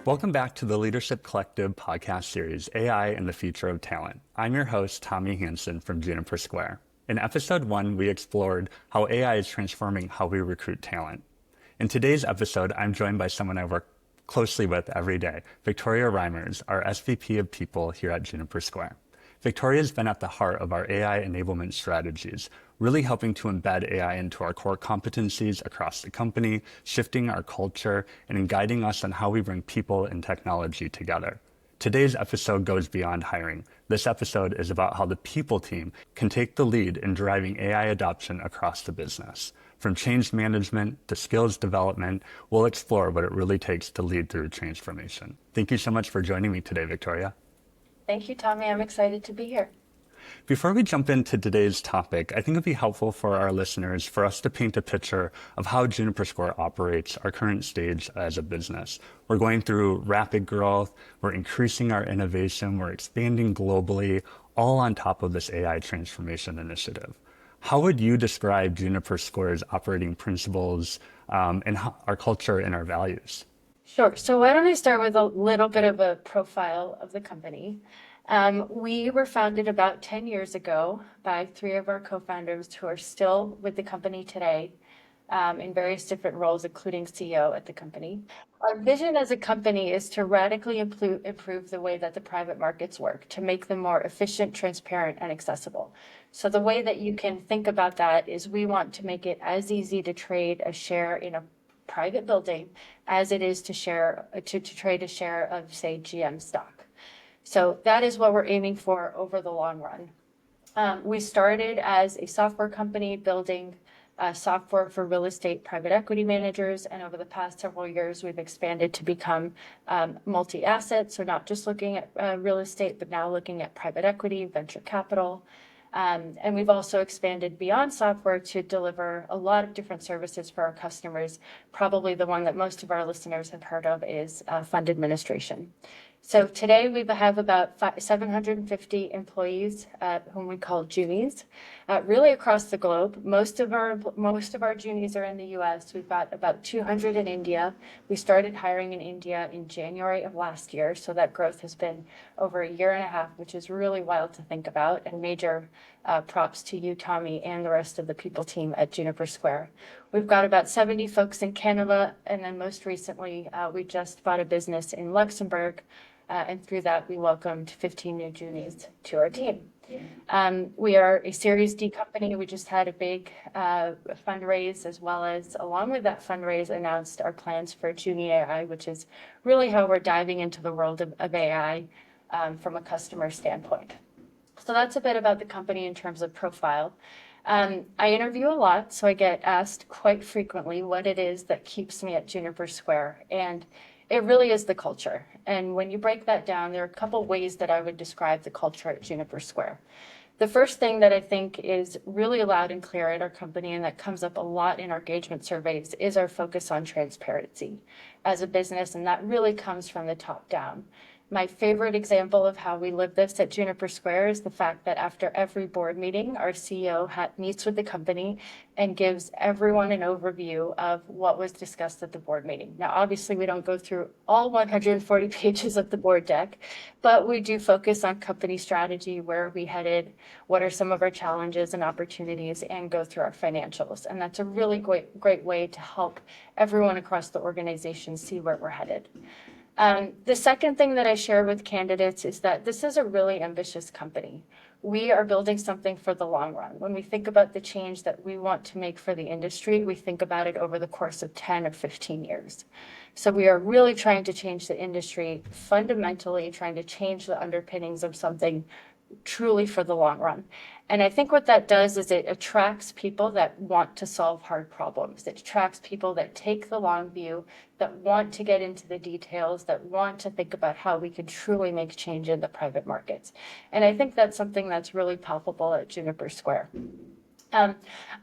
Welcome back to the Leadership Collective podcast series, AI and the Future of Talent. I'm your host, Tommy Hansen from Juniper Square. In episode 1, we explored how AI is transforming how we recruit talent. In today's episode, I'm joined by someone I work closely with every day, Vittoria Reimers, our SVP of People here at Juniper Square. Victoria has been at the heart of our AI enablement strategies, really helping to embed AI into our core competencies across the company, shifting our culture, and guiding us on how we bring people and technology together. Today's episode goes beyond hiring. This episode is about how the people team can take the lead in driving AI adoption across the business. From change management to skills development, we'll explore what it really takes to lead through transformation. Thank you so much for joining me today, Victoria. Thank you, Tommy. I'm excited to be here. Before we jump into today's topic, I think it'd be helpful for our listeners for us to paint a picture of how Juniper Square operates our current stage as a business. We're going through rapid growth, we're increasing our innovation, we're expanding globally, all on top of this AI transformation initiative. How would you describe Juniper Square's operating principles and our culture and our values? Sure. So why don't I start with a little bit of a profile of the company. We were founded about 10 years ago by 3 of our co-founders who are still with the company today in various different roles, including CEO at the company. Our vision as a company is to radically improve the way that the private markets work, to make them more efficient, transparent, and accessible. So the way that you can think about that is we want to make it as easy to trade a share in a private building as it is to trade a share of, say, GM stock. So that is what we're aiming for over the long run. We started as a software company building software for real estate private equity managers, and over the past several years, we've expanded to become multi-asset, so not just looking at real estate, but now looking at private equity, venture capital. And we've also expanded beyond software to deliver a lot of different services for our customers. Probably the one that most of our listeners have heard of is fund administration. So today we have about 750 employees, whom we call Junies, really across the globe. Most of our Junies are in the U.S. We've got about 200 in India. We started hiring in India in January of last year, so that growth has been over a year and a half, which is really wild to think about. And major props to you, Tommy, and the rest of the people team at Juniper Square. We've got about 70 folks in Canada, and then most recently, we just bought a business in Luxembourg. And through that, we welcomed 15 new Junies to our team. We are a Series D company. We just had a big fundraise, as well as, along with that fundraise, announced our plans for Junie AI, which is really how we're diving into the world of AI from a customer standpoint. So that's a bit about the company in terms of profile. I interview a lot, so I get asked quite frequently what it is that keeps me at Juniper Square. And it really is the culture. And when you break that down, there are a couple ways that I would describe the culture at Juniper Square. The first thing that I think is really loud and clear at our company, and that comes up a lot in our engagement surveys, is our focus on transparency as a business, and that really comes from the top down. My favorite example of how we live this at Juniper Square is the fact that after every board meeting, our CEO meets with the company and gives everyone an overview of what was discussed at the board meeting. Now, obviously, we don't go through all 140 pages of the board deck, but we do focus on company strategy, where are we headed, what are some of our challenges and opportunities, and go through our financials. And that's a really great way to help everyone across the organization see where we're headed. The second thing that I share with candidates is that this is a really ambitious company. We are building something for the long run. When we think about the change that we want to make for the industry, we think about it over the course of 10 or 15 years. So we are really trying to change the industry, fundamentally trying to change the underpinnings of something truly for the long run. And I think what that does is it attracts people that want to solve hard problems. It attracts people that take the long view, that want to get into the details, that want to think about how we can truly make change in the private markets. And I think that's something that's really palpable at Juniper Square.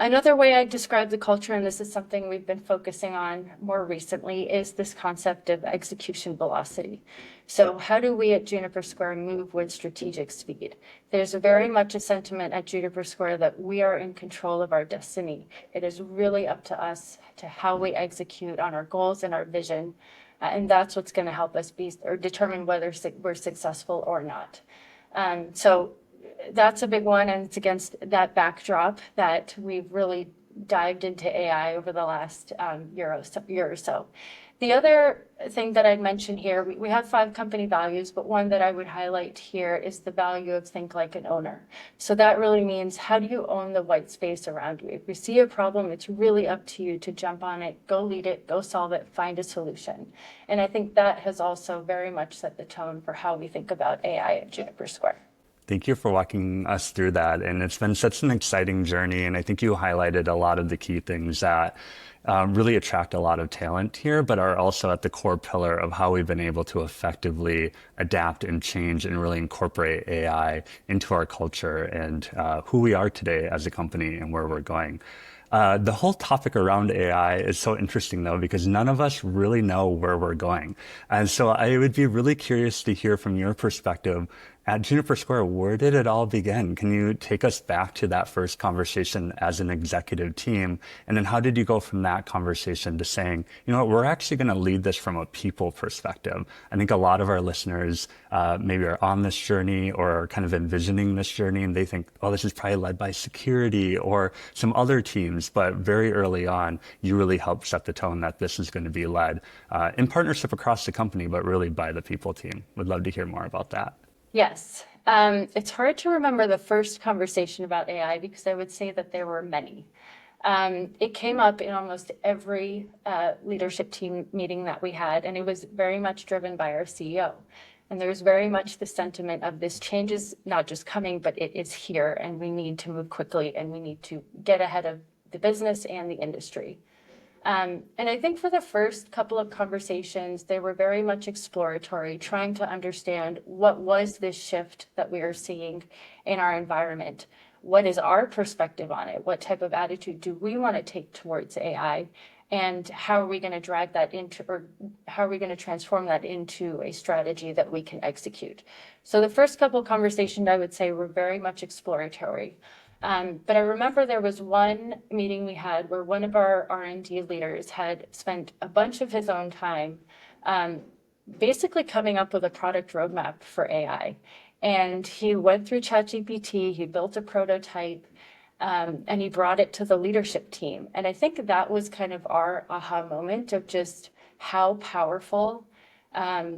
Another way I describe the culture, and this is something we've been focusing on more recently, is this concept of execution velocity. So how do we at Juniper Square move with strategic speed? There's very much a sentiment at Juniper Square that we are in control of our destiny. It is really up to us to how we execute on our goals and our vision. And that's what's going to help us be or determine whether we're successful or not. So that's a big one, and it's against that backdrop that we've really dived into AI over the last year or so. The other thing that I'd mention here, we have 5 company values, but one that I would highlight here is the value of think like an owner. So that really means, how do you own the white space around you? If you see a problem, it's really up to you to jump on it, go lead it, go solve it, find a solution. And I think that has also very much set the tone for how we think about AI at Juniper Square. Thank you for walking us through that. And it's been such an exciting journey. And I think you highlighted a lot of the key things that really attract a lot of talent here, but are also at the core pillar of how we've been able to effectively adapt and change and really incorporate AI into our culture and who we are today as a company and where we're going. The whole topic around AI is so interesting, though, because none of us really know where we're going. And so I would be really curious to hear from your perspective. At Juniper Square, where did it all begin? Can you take us back to that first conversation as an executive team? And then how did you go from that conversation to saying, you know what, we're actually going to lead this from a people perspective? I think a lot of our listeners maybe are on this journey or are kind of envisioning this journey, and they think, oh, this is probably led by security or some other teams. But very early on, you really helped set the tone that this is going to be led in partnership across the company, but really by the people team. Would love to hear more about that. Yes. It's hard to remember the first conversation about AI because I would say that there were many. It came up in almost every leadership team meeting that we had, and it was very much driven by our CEO. And there's very much the sentiment of this change is not just coming, but it is here, and we need to move quickly, and we need to get ahead of the business and the industry. And I think for the first couple of conversations, they were very much exploratory, trying to understand what was this shift that we are seeing in our environment. What is our perspective on it? What type of attitude do we want to take towards AI? And how are we going to drag that into, or how are we going to transform that into a strategy that we can execute? So the first couple of conversations, I would say, were very much exploratory. But I remember there was one meeting we had where one of our R&D leaders had spent a bunch of his own time basically coming up with a product roadmap for AI. And he went through ChatGPT, he built a prototype, and he brought it to the leadership team. And I think that was kind of our aha moment of just how powerful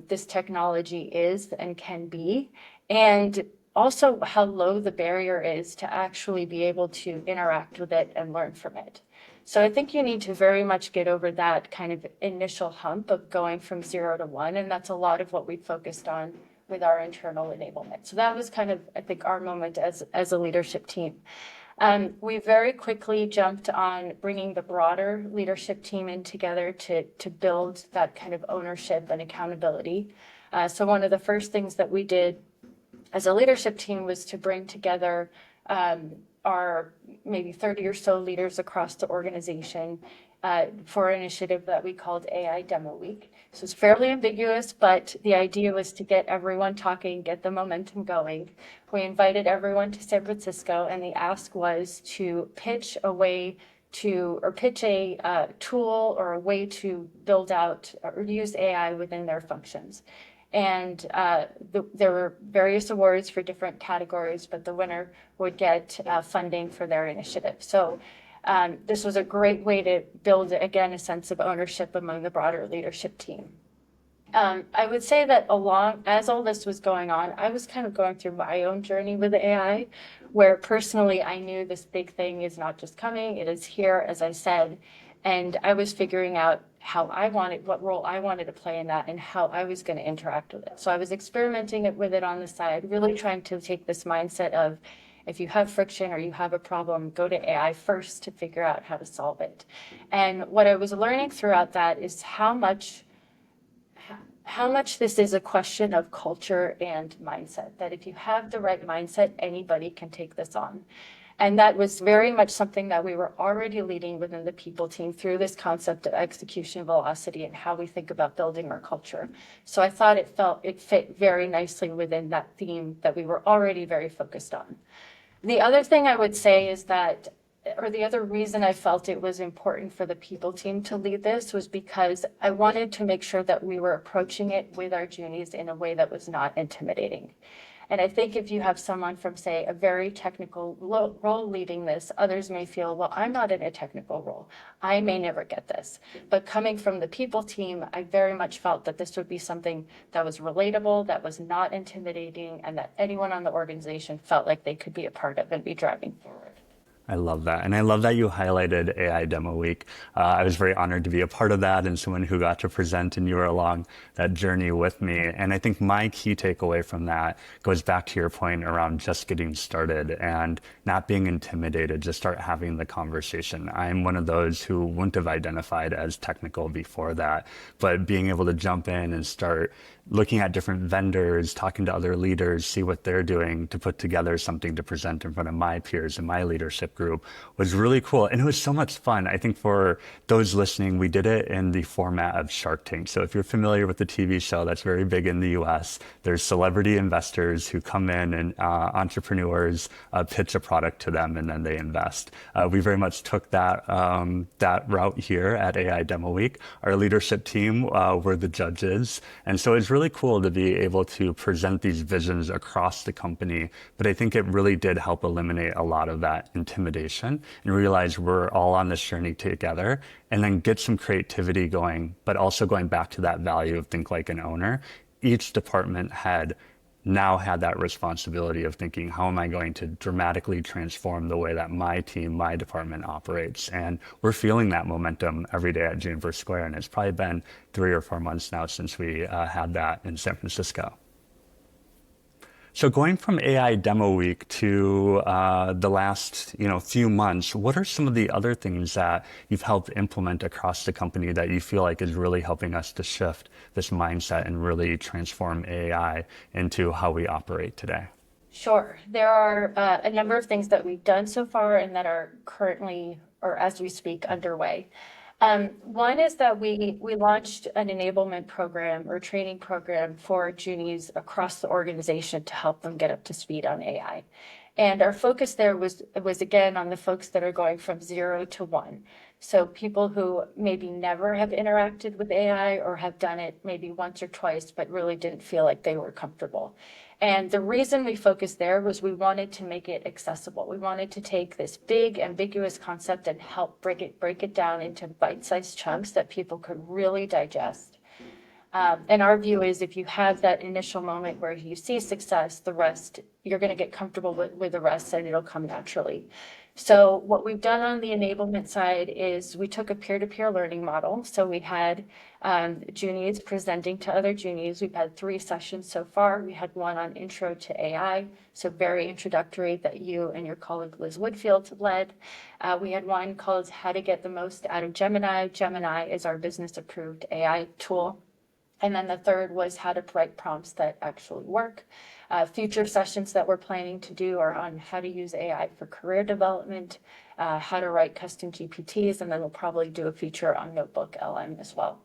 this technology is and can be. And also how low the barrier is to actually be able to interact with it and learn from it. So I think you need to very much get over that kind of initial hump of going from 0 to 1. And that's a lot of what we focused on with our internal enablement. So that was kind of, I think, our moment as a leadership team. We very quickly jumped on bringing the broader leadership team in together to build that kind of ownership and accountability. So one of the first things that we did as a leadership team was to bring together our maybe 30 or so leaders across the organization for an initiative that we called AI Demo Week. So it's fairly ambiguous, but the idea was to get everyone talking, get the momentum going. We invited everyone to San Francisco, and the ask was to pitch a way to, or pitch a tool or a way to build out or use AI within their functions. And there were various awards for different categories, but the winner would get funding for their initiative. So this was a great way to build, again, a sense of ownership among the broader leadership team. I would say that as all this was going on, I was kind of going through my own journey with AI, where personally I knew this big thing is not just coming, it is here, as I said. And I was figuring out what role I wanted to play in that and how I was going to interact with it. So I was experimenting with it on the side, really trying to take this mindset of, if you have friction or you have a problem, go to AI first to figure out how to solve it. And what I was learning throughout that is how much this is a question of culture and mindset, that if you have the right mindset, anybody can take this on. And that was very much something that we were already leading within the people team through this concept of execution velocity and how we think about building our culture. So I thought it fit very nicely within that theme that we were already very focused on. The other thing I would say is that or the other reason I felt it was important for the people team to lead this was because I wanted to make sure that we were approaching it with our juniors in a way that was not intimidating. And I think if you have someone from, say, a very technical role leading this, others may feel, well, I'm not in a technical role. I may never get this. But coming from the people team, I very much felt that this would be something that was relatable, that was not intimidating, and that anyone on the organization felt like they could be a part of and be driving forward. I love that. And I love that you highlighted AI Demo Week. I was very honored to be a part of that and someone who got to present, and you were along that journey with me. And I think my key takeaway from that goes back to your point around just getting started and not being intimidated, just start having the conversation. I'm one of those who wouldn't have identified as technical before that, but being able to jump in and start looking at different vendors, talking to other leaders, see what they're doing to put together something to present in front of my peers and my leadership group was really cool. And it was so much fun. I think for those listening, we did it in the format of Shark Tank. So if you're familiar with the TV show, that's very big in the US. There's celebrity investors who come in and entrepreneurs pitch a product to them and then they invest. We very much took that route here at AI Demo Week. Our leadership team were the judges. And so it's really cool to be able to present these visions across the company. But I think it really did help eliminate a lot of that intimidation and realize we're all on this journey together, and then get some creativity going, but also going back to that value of think like an owner. Each department head now had that responsibility of thinking, how am I going to dramatically transform the way that my team, my department operates? And we're feeling that momentum every day at Juniper Square. And it's probably been 3 or 4 months now since we had that in San Francisco. So going from AI Demo Week to the last few months, what are some of the other things that you've helped implement across the company that you feel like is really helping us to shift this mindset and really transform AI into how we operate today? Sure. There are a number of things that we've done so far and that are currently, or as we speak, underway. One is that we launched an enablement program or training program for juniors across the organization to help them get up to speed on AI. And our focus there was again on the folks that are going from 0 to 1. So people who maybe never have interacted with AI or have done it maybe once or twice, but really didn't feel like they were comfortable. And the reason we focused there was we wanted to make it accessible. We wanted to take this big, ambiguous concept and help break it down into bite-sized chunks that people could really digest. And our view is if you have that initial moment where you see success, the rest, you're going to get comfortable with the rest and it'll come naturally. So what we've done on the enablement side is we took a peer-to-peer learning model. So we had juniors presenting to other juniors. We've had 3 sessions so far. We had one on intro to AI, so very introductory, that you and your colleague Liz Woodfield led. We had one called How to Get the Most Out of Gemini. Gemini is our business-approved AI tool. And then the third was how to write prompts that actually work. Future sessions that we're planning to do are on how to use AI for career development, how to write custom GPTs, and then we'll probably do a feature on Notebook LM as well.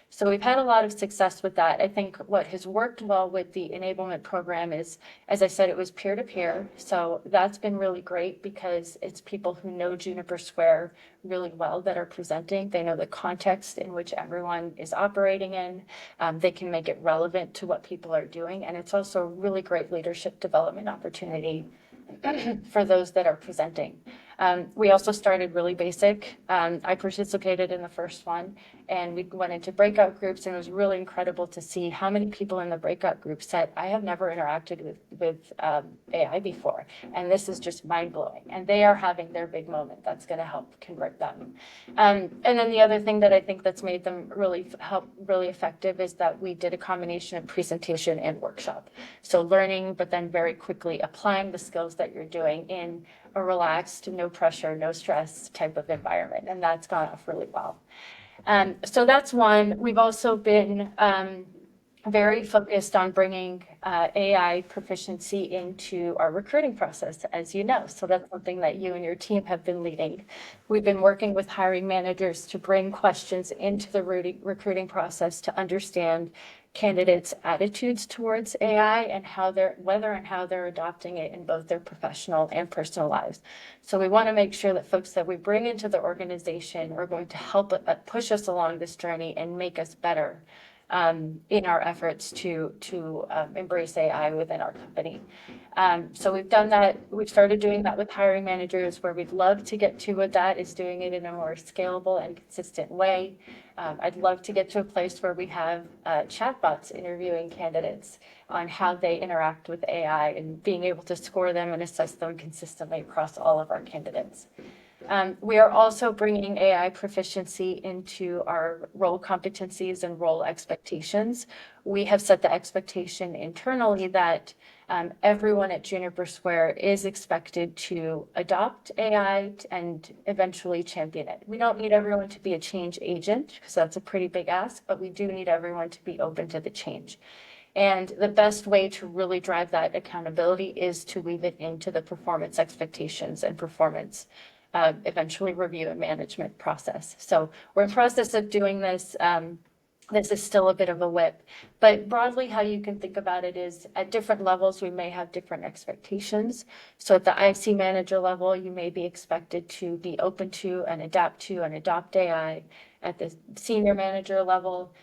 So we've had a lot of success with that. I think what has worked well with the enablement program is, as I said, it was peer-to-peer. So that's been really great because it's people who know Juniper Square really well that are presenting. They know the context in which everyone is operating in. They can make it relevant to what people are doing. And it's also a really great leadership development opportunity for those that are presenting. We also started really basic. I participated in the first one, and we went into breakout groups, and it was really incredible to see how many people in the breakout group said, I have never interacted with AI before, and this is just mind-blowing. And they are having their big moment. That's going to help convert them. And then the other thing that I think that's made them really effective is that we did a combination of presentation and workshop. So learning, but then very quickly applying the skills that you're doing in a relaxed, no pressure, no stress type of environment. And that's gone off really well. So that's one. We've also been very focused on bringing AI proficiency into our recruiting process, as you know. So that's something that you and your team have been leading. We've been working with hiring managers to bring questions into the recruiting process to understand candidates' attitudes towards AI and whether and how they're adopting it in both their professional and personal lives. So we want to make sure that folks that we bring into the organization are going to help push us along this journey and make us better in our efforts to embrace AI within our company. So we've done that. We've started doing that with hiring managers. Where we'd love to get to with that is doing it in a more scalable and consistent way. I'd love to get to a place where we have chatbots interviewing candidates on how they interact with AI and being able to score them and assess them consistently across all of our candidates. We are also bringing AI proficiency into our role competencies and role expectations. We have set the expectation internally that everyone at Juniper Square is expected to adopt AI and eventually champion it. We don't need everyone to be a change agent because that's a pretty big ask, but we do need everyone to be open to the change. And the best way to really drive that accountability is to weave it into the performance expectations and performance eventually review and management process. So we're in process of doing this. This is still a bit of a whip, but broadly how you can think about it is at different levels, we may have different expectations. So at the IC manager level, you may be expected to be open to and adopt AI. At the senior manager level,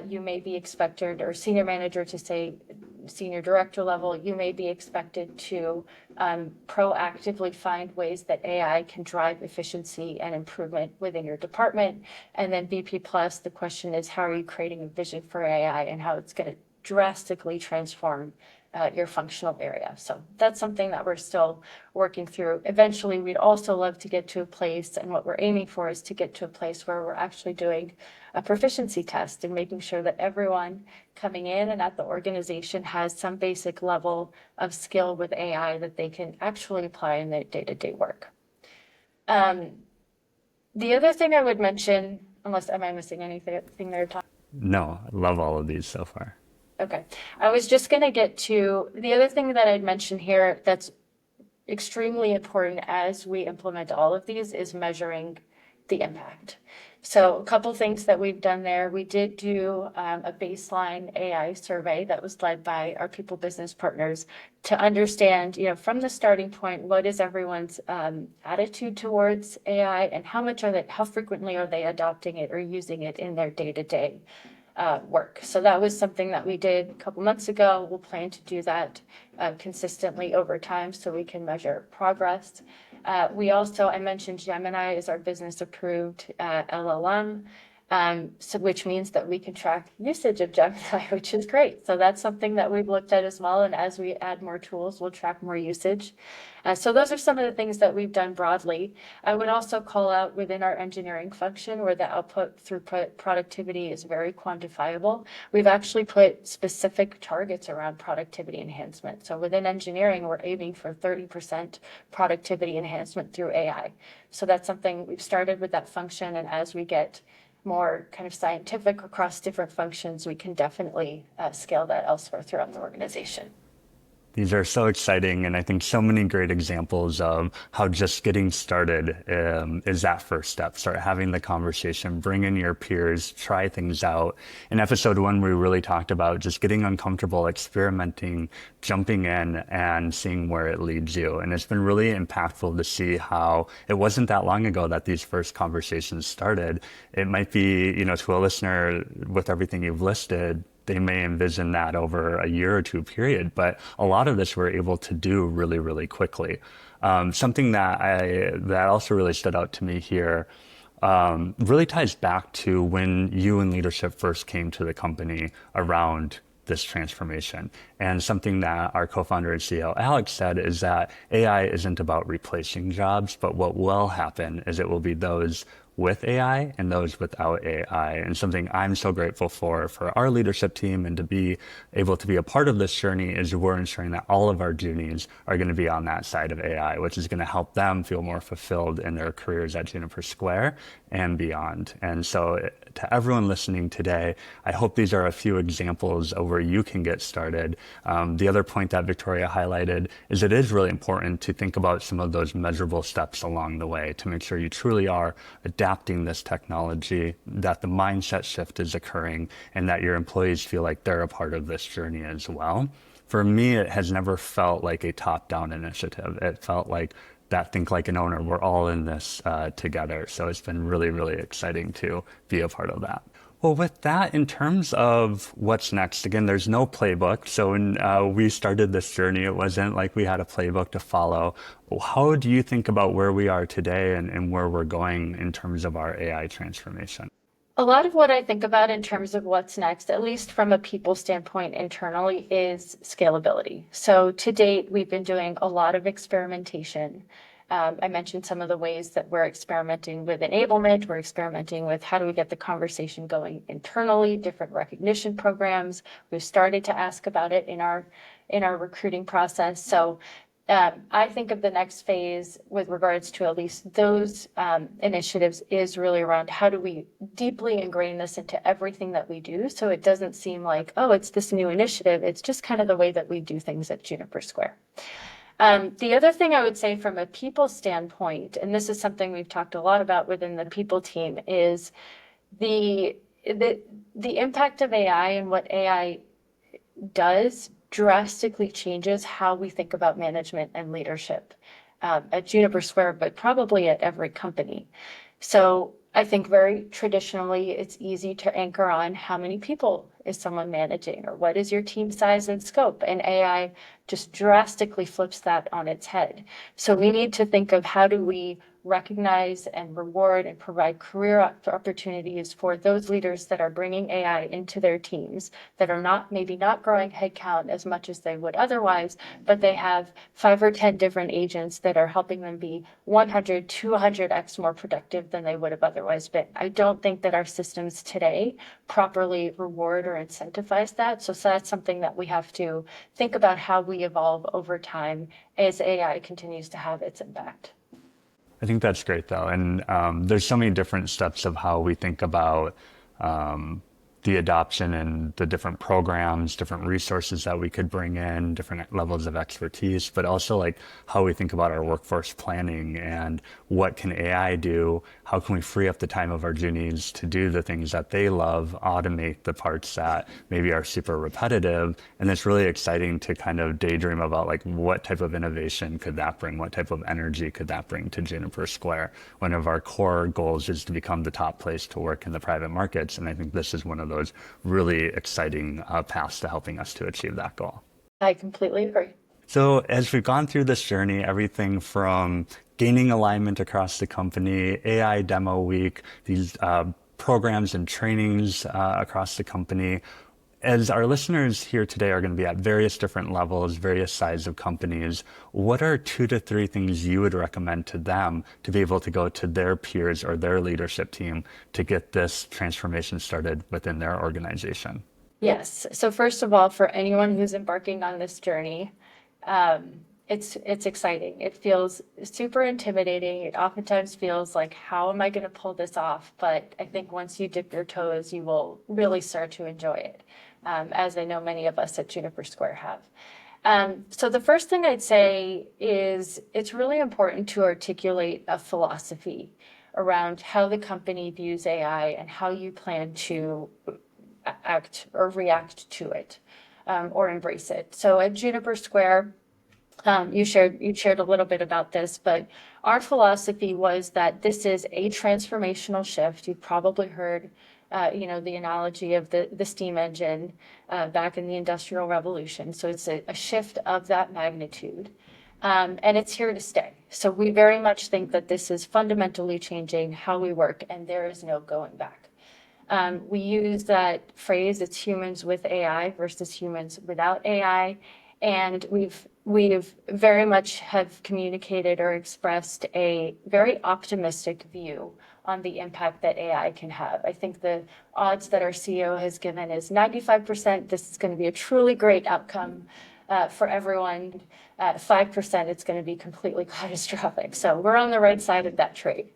you may be expected, or senior manager to say senior director level, you may be expected to proactively find ways that AI can drive efficiency and improvement within your department. And then VP plus, the question is, how are you creating a vision for AI and how it's going to drastically transform your functional area? So that's something that we're still working through. Eventually, we'd also love to get to a place, and what we're aiming for is to get to a place where we're actually doing a proficiency test and making sure that everyone coming in and at the organization has some basic level of skill with AI that they can actually apply in their day-to-day work. The other thing I would mention, unless am I missing anything there, Tom? No, I love all of these so far. Okay. I was just going to get to the other thing that I'd mention here that's extremely important as we implement all of these is measuring the impact. So a couple things that we've done there. We did do a baseline AI survey that was led by our people business partners to understand, from the starting point, what is everyone's attitude towards AI and how frequently are they adopting it or using it in their day-to-day work. So that was something that we did a couple months ago. We'll plan to do that consistently over time so we can measure progress. I mentioned Gemini is our business approved LLM, which means that we can track usage of Gemini, which is great. So that's something that we've looked at as well. And as we add more tools, we'll track more usage. So those are some of the things that we've done broadly. I would also call out within our engineering function where the output throughput productivity is very quantifiable. We've actually put specific targets around productivity enhancement. So within engineering, we're aiming for 30% productivity enhancement through AI. So that's something we've started with that function. And as we get more kind of scientific across different functions, we can definitely scale that elsewhere throughout the organization. These are so exciting, and I think so many great examples of how just getting started is that first step. Start having the conversation, bring in your peers, try things out. In episode 1, we really talked about just getting uncomfortable, experimenting, jumping in, and seeing where it leads you. And it's been really impactful to see how it wasn't that long ago that these first conversations started. It might be, to a listener with everything you've listed, they may envision that over a year or two period, but a lot of this we're able to do really, really quickly. Something that also really stood out to me here really ties back to when you and leadership first came to the company around this transformation. And something that our co-founder and CEO, Alex, said is that AI isn't about replacing jobs, but what will happen is it will be those with AI and those without AI. And something I'm so grateful for our leadership team and to be able to be a part of this journey is we're ensuring that all of our juniors are going to be on that side of AI, which is going to help them feel more fulfilled in their careers at Juniper Square and beyond. And so to everyone listening today, I hope these are a few examples of where you can get started. The other point that Victoria highlighted is it is really important to think about some of those measurable steps along the way to make sure you truly are adapting this technology, that the mindset shift is occurring, and that your employees feel like they're a part of this journey as well. For me, it has never felt like a top-down initiative. It felt like that think like an owner, we're all in this together. So it's been really, really exciting to be a part of that. Well, with that, in terms of what's next, again, there's no playbook. So when we started this journey, it wasn't like we had a playbook to follow. How do you think about where we are today and where we're going in terms of our AI transformation? A lot of what I think about in terms of what's next, at least from a people standpoint internally, is scalability. So to date, we've been doing a lot of experimentation. I mentioned some of the ways that we're experimenting with enablement. We're experimenting with how do we get the conversation going internally, different recognition programs. We've started to ask about it in our recruiting process. So I think of the next phase with regards to at least those initiatives is really around how do we deeply ingrain this into everything that we do so it doesn't seem like, oh, it's this new initiative. It's just kind of the way that we do things at Juniper Square. The other thing I would say from a people standpoint, and this is something we've talked a lot about within the people team, is the impact of AI and what AI does drastically changes how we think about management and leadership at Juniper Square, but probably at every company. So I think very traditionally, it's easy to anchor on how many people is someone managing or what is your team size and scope. And AI just drastically flips that on its head. So we need to think of how do we recognize and reward and provide career opportunities for those leaders that are bringing AI into their teams that are maybe not growing headcount as much as they would otherwise, but they have 5 or 10 different agents that are helping them be 100, 200x more productive than they would have otherwise been. I don't think that our systems today properly reward or incentivize that. So that's something that we have to think about how we evolve over time as AI continues to have its impact. I think that's great, though. And there's so many different steps of how we think about the adoption and the different programs, different resources that we could bring in, different levels of expertise, but also like how we think about our workforce planning and what can AI do? How can we free up the time of our juniors to do the things that they love, automate the parts that maybe are super repetitive? And it's really exciting to kind of daydream about like what type of innovation could that bring? What type of energy could that bring to Juniper Square? One of our core goals is to become the top place to work in the private markets. And I think this is one of those really exciting paths to helping us to achieve that goal. I completely agree. So as we've gone through this journey, everything from gaining alignment across the company, AI demo week, these programs and trainings across the company, as our listeners here today are going to be at various different levels, various sizes of companies, what are 2 to 3 things you would recommend to them to be able to go to their peers or their leadership team to get this transformation started within their organization? Yes. So first of all, for anyone who's embarking on this journey, it's exciting. It feels super intimidating. It oftentimes feels like, how am I going to pull this off? But I think once you dip your toes, you will really start to enjoy it, as I know many of us at Juniper Square have. So the first thing I'd say is it's really important to articulate a philosophy around how the company views AI and how you plan to act or react to it, or embrace it. So at Juniper Square, you shared a little bit about this, but our philosophy was that this is a transformational shift. You've probably heard, the analogy of the steam engine back in the Industrial Revolution. So it's a shift of that magnitude, and it's here to stay. So we very much think that this is fundamentally changing how we work, and there is no going back. We use that phrase, it's humans with AI versus humans without AI. And we've we've very much have communicated or expressed a very optimistic view on the impact that AI can have. I think the odds that our CEO has given is 95%. This is going to be a truly great outcome for everyone. At 5%, it's going to be completely catastrophic. So we're on the right side of that trade.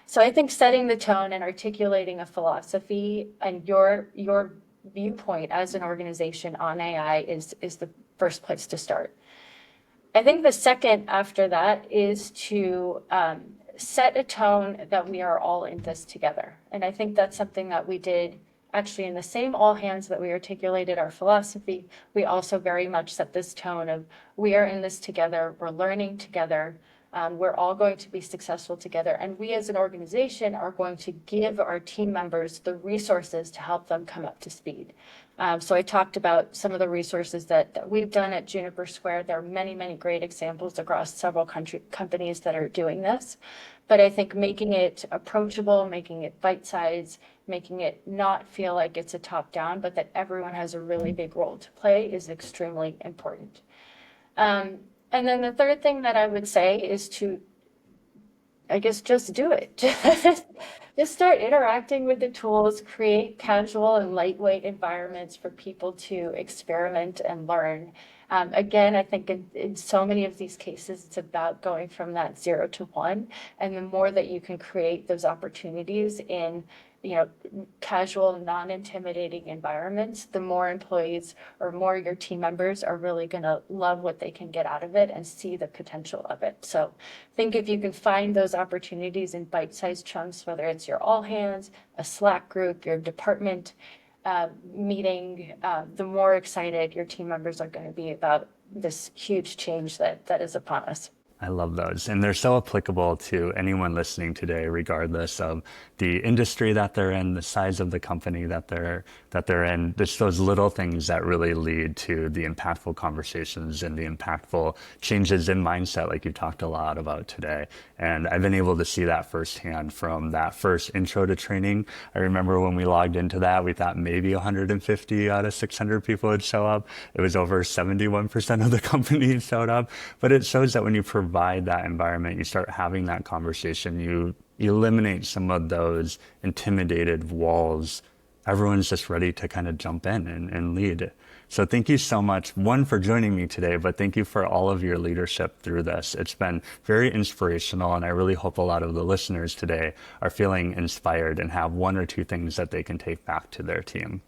So I think setting the tone and articulating a philosophy and your viewpoint as an organization on AI is the first place to start. I think the second after that is to set a tone that we are all in this together. And I think that's something that we did actually in the same all hands that we articulated our philosophy. We also very much set this tone of we are in this together, we're learning together, we're all going to be successful together. And we as an organization are going to give our team members the resources to help them come up to speed. So I talked about some of the resources that we've done at Juniper Square. There are many, many great examples across several companies that are doing this. But I think making it approachable, making it bite-sized, making it not feel like it's a top-down, but that everyone has a really big role to play is extremely important. And then the third thing that I would say is to, I guess, just do it. Just start interacting with the tools, create casual and lightweight environments for people to experiment and learn. Again, I think in so many of these cases, it's about going from that 0 to 1. And the more that you can create those opportunities in casual, non-intimidating environments, the more employees or more your team members are really going to love what they can get out of it and see the potential of it. So I think if you can find those opportunities in bite-sized chunks, whether it's your all hands, a Slack group, your department meeting, the more excited your team members are going to be about this huge change that is upon us. I love those. And they're so applicable to anyone listening today, regardless of the industry that they're in, the size of the company that they're in. Just those little things that really lead to the impactful conversations and the impactful changes in mindset, like you talked a lot about today. And I've been able to see that firsthand from that first intro to training. I remember when we logged into that, we thought maybe 150 out of 600 people would show up. It was over 71% of the company showed up. But it shows that when you provide that environment, you start having that conversation, you eliminate some of those intimidated walls. Everyone's just ready to kind of jump in and lead. So thank you so much, one, for joining me today, but thank you for all of your leadership through this. It's been very inspirational, and I really hope a lot of the listeners today are feeling inspired and have one or two things that they can take back to their team.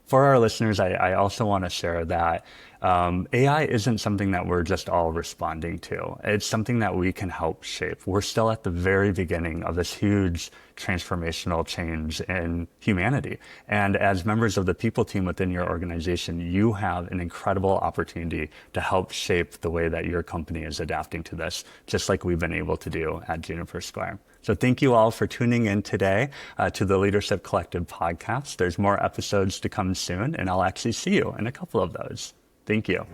For our listeners, I also want to share that AI isn't something that we're just all responding to. It's something that we can help shape. We're still at the very beginning of this huge transformational change in humanity. And as members of the people team within your organization, you have an incredible opportunity to help shape the way that your company is adapting to this, just like we've been able to do at Juniper Square. So thank you all for tuning in today to the Leadership Collective podcast. There's more episodes to come soon, and I'll actually see you in a couple of those. Thank you.